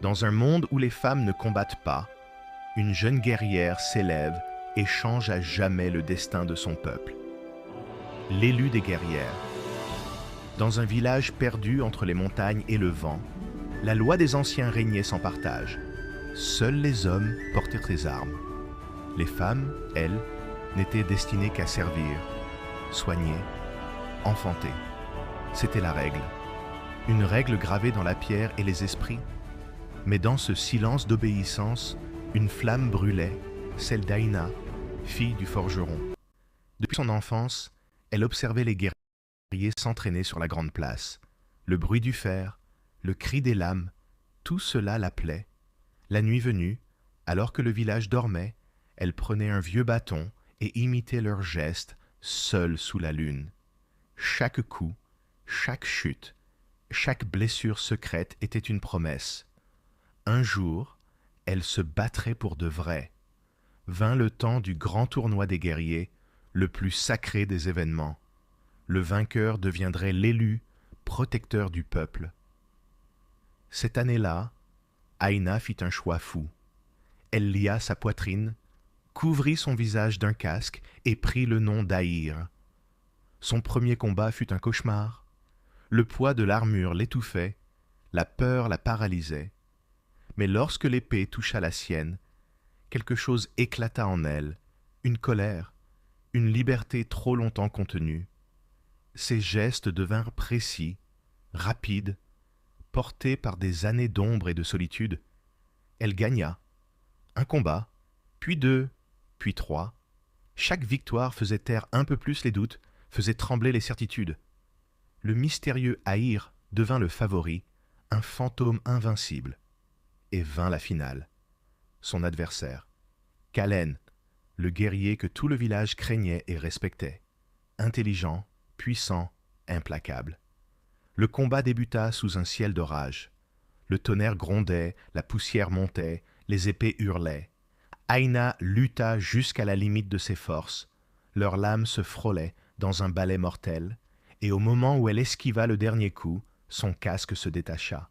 Dans un monde où les femmes ne combattent pas, une jeune guerrière s'élève et change à jamais le destin de son peuple. L'élu des guerrières. Dans un village perdu entre les montagnes et le vent, la loi des anciens régnait sans partage. Seuls les hommes portaient les armes. Les femmes, elles, n'étaient destinées qu'à servir, soigner, enfanter. C'était la règle. Une règle gravée dans la pierre et les esprits. Mais dans ce silence d'obéissance, une flamme brûlait, celle d'Aïna, fille du forgeron. Depuis son enfance, elle observait les guerriers s'entraîner sur la grande place. Le bruit du fer, le cri des lames, tout cela l'appelait. La nuit venue, alors que le village dormait, elle prenait un vieux bâton et imitait leurs gestes, seule sous la lune. Chaque coup, chaque chute, chaque blessure secrète était une promesse. Un jour, elle se battrait pour de vrai. Vint le temps du grand tournoi des guerriers, le plus sacré des événements. Le vainqueur deviendrait l'élu, protecteur du peuple. Cette année-là, Aïna fit un choix fou. Elle lia sa poitrine, couvrit son visage d'un casque et prit le nom d'Aïr. Son premier combat fut un cauchemar. Le poids de l'armure l'étouffait, la peur la paralysait. Mais lorsque l'épée toucha la sienne, quelque chose éclata en elle, une colère, une liberté trop longtemps contenue. Ses gestes devinrent précis, rapides, portés par des années d'ombre et de solitude. Elle gagna. Un combat, puis deux, puis trois. Chaque victoire faisait taire un peu plus les doutes, faisait trembler les certitudes. Le mystérieux Aïr devint le favori, un fantôme invincible. Et vint la finale. Son adversaire, Kalen, le guerrier que tout le village craignait et respectait. Intelligent, puissant, implacable. Le combat débuta sous un ciel d'orage. Le tonnerre grondait, la poussière montait, les épées hurlaient. Aïna lutta jusqu'à la limite de ses forces. Leurs lames se frôlaient dans un balai mortel, et au moment où elle esquiva le dernier coup, son casque se détacha.